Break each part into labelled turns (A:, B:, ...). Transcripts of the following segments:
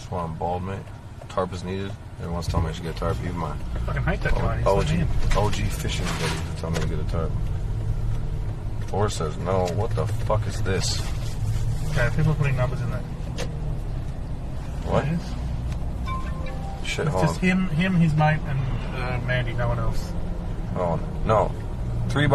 A: Swear I'm bald, mate. Tarp is needed. Everyone's telling me I should get a tarp. Even my
B: I fucking hate that guy.
A: OG fishing buddies are telling me to get a tarp. Or says no. What the fuck is this?
B: Okay, people are putting numbers in there.
A: What? Shit,
B: It's
A: hold
B: just
A: on.
B: him, his mate, and Mandy. No one else.
A: Hold on. No. 3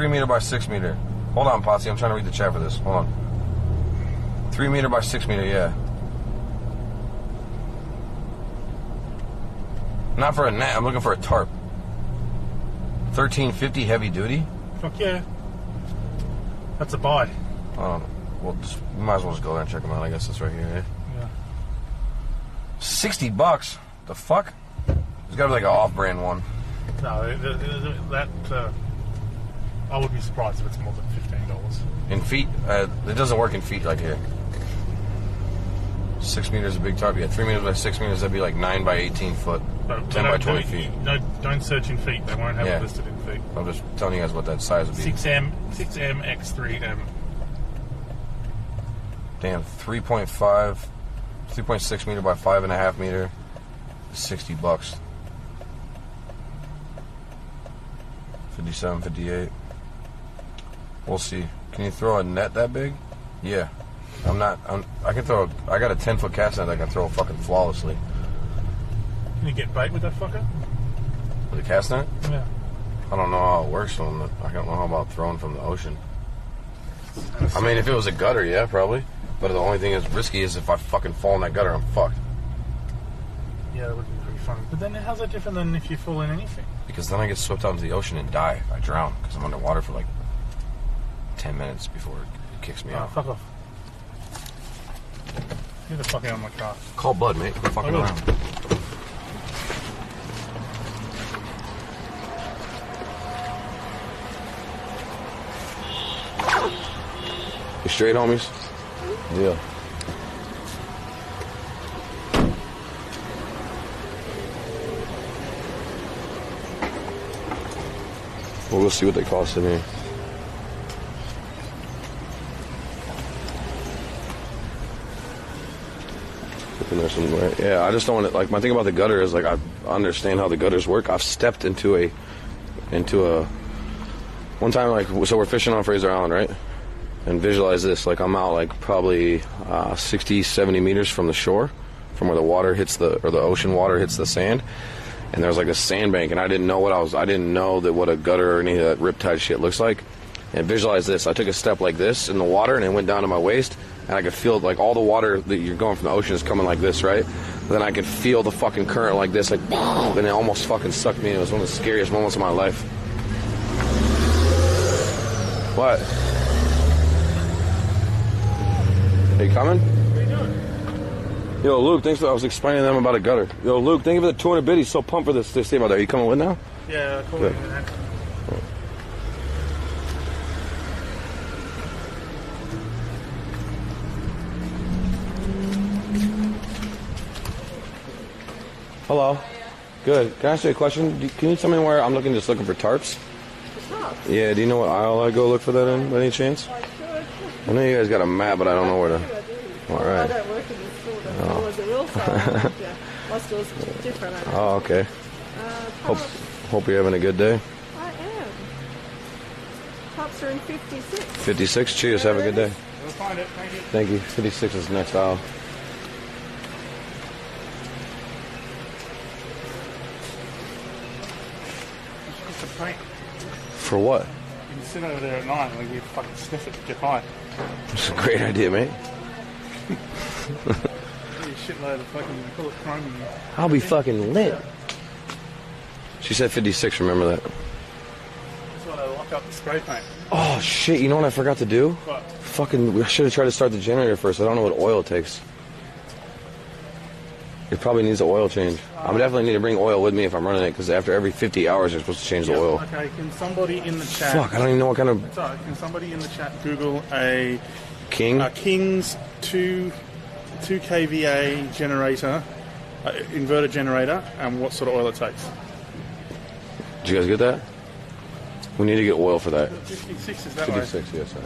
A: meter by 6 meter. Hold on, Potsy. I'm trying to read the chat for this. Hold on. 3 meter by 6 meter, yeah. Not for a net. I'm looking for a tarp. 1350 heavy duty?
B: Fuck yeah. That's a buy.
A: Well, we might as well just go there and check them out. I guess it's right here, eh?
B: Yeah.
A: $60? The fuck? There's got to be like an off-brand one.
B: No, that I would be surprised if it's more than $15.
A: In feet? It doesn't work in feet like here. 6 meters is a big tarp. Yeah, 3 meters by 6 meters, that'd be like 9 by 18 foot.
B: But
A: 10 by 20 feet.
B: No, don't search in feet. They won't have it listed in feet.
A: I'm just telling you guys what that size would be.
B: 6M x 3M.
A: Damn, 3.6 meter by 5.5 meter, $60. 57, 58. We'll see. Can you throw a net that big? Yeah. I got a 10-foot cast net that I can throw fucking flawlessly.
B: Can you get bait with that fucker?
A: With a cast net?
B: Yeah.
A: I don't know how it works I don't know how about throwing from the ocean. I mean, if it was a gutter, yeah, probably. But the only thing that's risky is if I fucking fall in that gutter, I'm fucked.
B: Yeah, that would be pretty fun. But then how's that different than if you fall in anything?
A: Because then I get swept out into the ocean and die. I drown because I'm underwater for like 10 minutes before it kicks me out.
B: Fuck off. Get the fuck out of my car.
A: Call Bud, mate. Quit fucking around. You straight, homies? Yeah. Well, we'll see what they cost in here. Yeah, I just don't want to, like, my thing about the gutter is, like, I understand how the gutters work. I've stepped into a, one time, like, so we're fishing on Fraser Island, right? And visualize this, like, I'm out, like, probably 60, 70 meters from the shore, from where the water hits the ocean water hits the sand. And there's, like, a sandbank, and I didn't know that what a gutter or any of that riptide shit looks like. And visualize this, I took a step like this in the water, and it went down to my waist, and I could feel, like, all the water that you're going from the ocean is coming like this, right? And then I could feel the fucking current like this, like, boom, and it almost fucking sucked me in. It was one of the scariest moments of my life. What? Are you coming?
B: What are you doing?
A: Yo, Luke, thanks for, I was explaining to them about a gutter. Yo, Luke, thank you for the 200 bid. He's so pumped for this thing out there. Are you coming with now?
B: Yeah, cool.
A: Good. Hello. Good. Can I ask you a question? Can you tell me where I'm just looking for tarps?
C: Tarps?
A: Yeah, do you know what aisle I go look for that in, by any chance? I know you guys got a map, but I don't know where to. All right.
C: I don't work in the store. That's always a real far. Yeah. My store's different.
A: Oh, okay. Hope you're having a good day.
C: I am. Tops are in 56.
A: 56. Cheers. Have a good day.
B: We'll find it. Thank you.
A: Thank you. 56 is the next aisle.
B: It's a prank.
A: For what?
B: You can sit over there at night and you fucking sniff it, get high.
A: It's a great idea, mate.
B: You shitload of fucking, call it chromium.
A: I'll be fucking lit. She said 56, remember that.
B: That's why they lock up the spray paint.
A: Oh, shit, you know what I forgot to do?
B: What?
A: Fucking, we should have tried to start the generator first. I don't know what oil it takes. It probably needs an oil change. I definitely need to bring oil with me if I'm running it, because after every 50 hours, you're supposed to change the oil.
B: Okay, can somebody in the chat...
A: Fuck, I don't even know what kind of...
B: It's all right. Can somebody in the chat Google a
A: King's
B: 2 kVA generator, inverter generator, and what sort of oil it takes?
A: Did you guys get that? We need to get oil for that.
B: 56 is that
A: 56,
B: way.
A: yes, sir.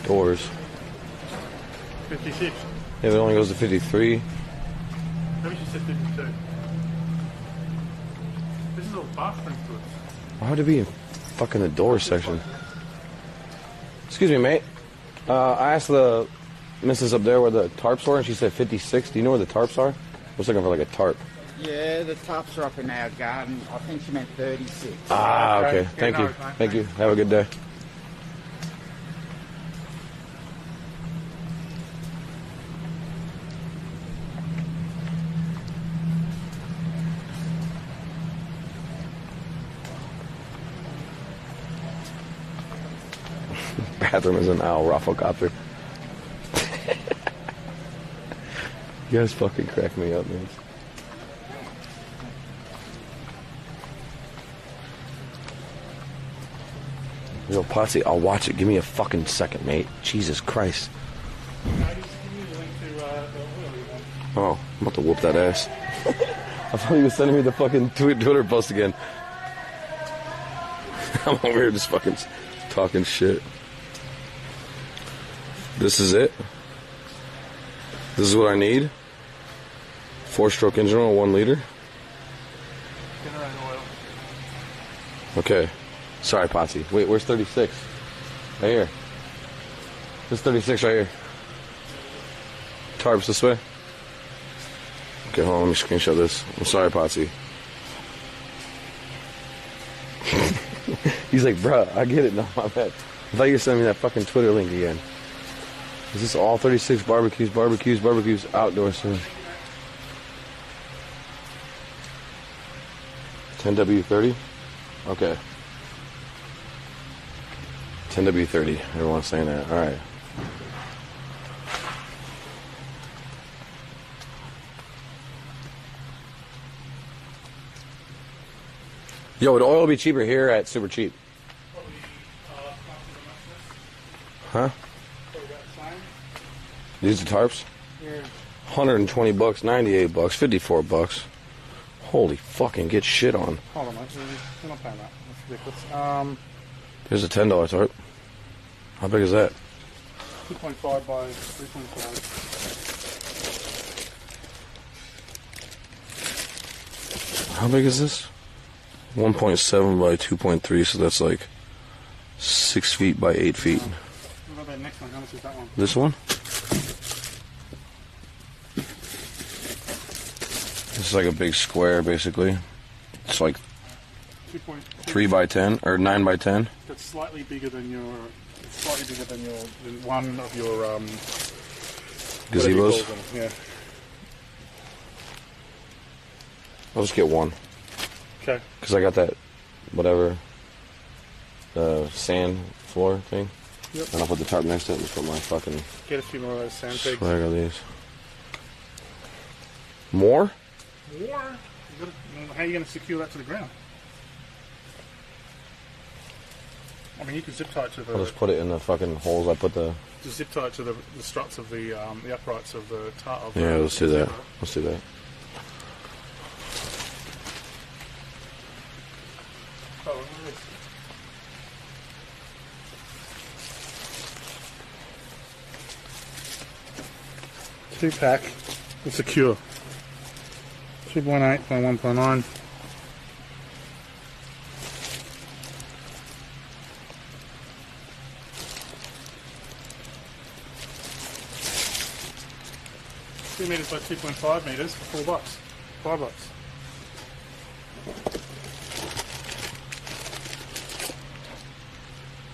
A: Doors.
B: 56.
A: Yeah, it only goes to 53.
B: Maybe she said 52. This is all bathroom to it.
A: Why would it be in fucking the door section? Excuse me, mate. I asked the missus up there where the tarps were, and she said 56. Do you know where the tarps are? I was looking for like a tarp.
D: Yeah, the tops are up in our garden. I think she meant 36.
A: Ah, okay.
B: Okay.
A: Thank
B: Yeah,
A: you.
B: no, fine.
A: Thank you. Have a good day. Bathroom is an owl Rafflecopter. You guys fucking crack me up, man. Yo, Potsy, I'll watch it. Give me a fucking second, mate. Jesus Christ. Oh, I'm about to whoop that ass. I thought he was sending me the fucking Twitter post again. I'm over here just fucking talking shit. This is it. This is what I need. 4-stroke engine oil, 1 liter.
B: Generator oil.
A: Okay. Sorry, Potsy. Wait, where's 36? Right here. This 36 right here. Tarps this way. Okay, hold on. Let me screenshot this. I'm sorry, Potsy. He's like, bruh, I get it. No, my bad. I thought you were sending me that fucking Twitter link again. Is this all 36 barbecues, outdoors? 10W30? Okay. 10W30. Everyone's saying that. All right. Yo, would oil be cheaper here at Super Cheap? Huh? These are tarps?
B: Yeah.
A: 120 bucks, 98 bucks, 54 bucks. Holy fucking get shit on.
B: Hold on, mate. We're not paying that. That's ridiculous.
A: Here's a $10 tarp. How big is that?
B: 2.5 by 3.5.
A: How big is this? 1.7 by 2.3, so that's like 6 feet by 8 feet.
B: What about that next one? How much is that one?
A: This one? This is like a big square, basically. It's like
B: 2.3.
A: 3 by 10 or 9 by 10.
B: That's slightly bigger than your. It's slightly bigger than your than one of your whatever you call
A: Gazebos.
B: them. Yeah.
A: I'll just get one
B: Okay.
A: because I got that whatever sand floor thing.
B: Yep.
A: And I'll put the tarp next to it and just put my fucking
B: Get a few more of those sand pigs.
A: swag on these. More?
B: How are you going to secure that to the ground? I mean, you can zip tie it to
A: I'll
B: the
A: just put it in the fucking holes I put the...
B: just zip tie it to the struts of the uprights of the tarp.
A: Yeah, let's do that. Let's do that.
B: Oh, look at this. Two-pack with secure. 2.8 by 1.9. $2 meters by 2.5 meters for $4. $5.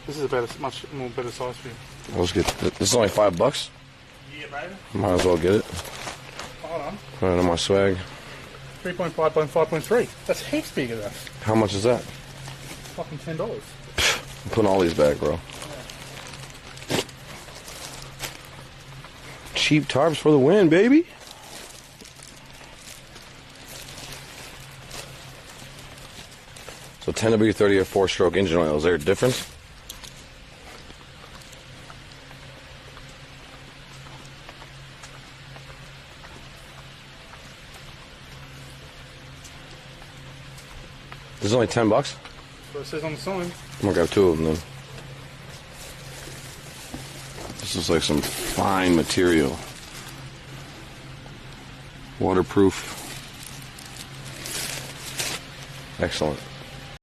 B: This is a better, much more better size for you.
A: Let's get... This is only $5.
B: Yeah, baby.
A: Might as well get it.
B: Hold on.
A: Put it on my swag.
B: 3.5 by 5.3. That's heaps bigger than
A: How much is that?
B: fucking $10.
A: I'm putting all these back, bro. Cheap tarps for the win, baby. So 10W30 or 4-stroke engine oil. Is there a difference? This is only $10.
B: That's what it says on the sign.
A: I'm gonna grab 2 of them then. This is like some fine material. Waterproof. Excellent.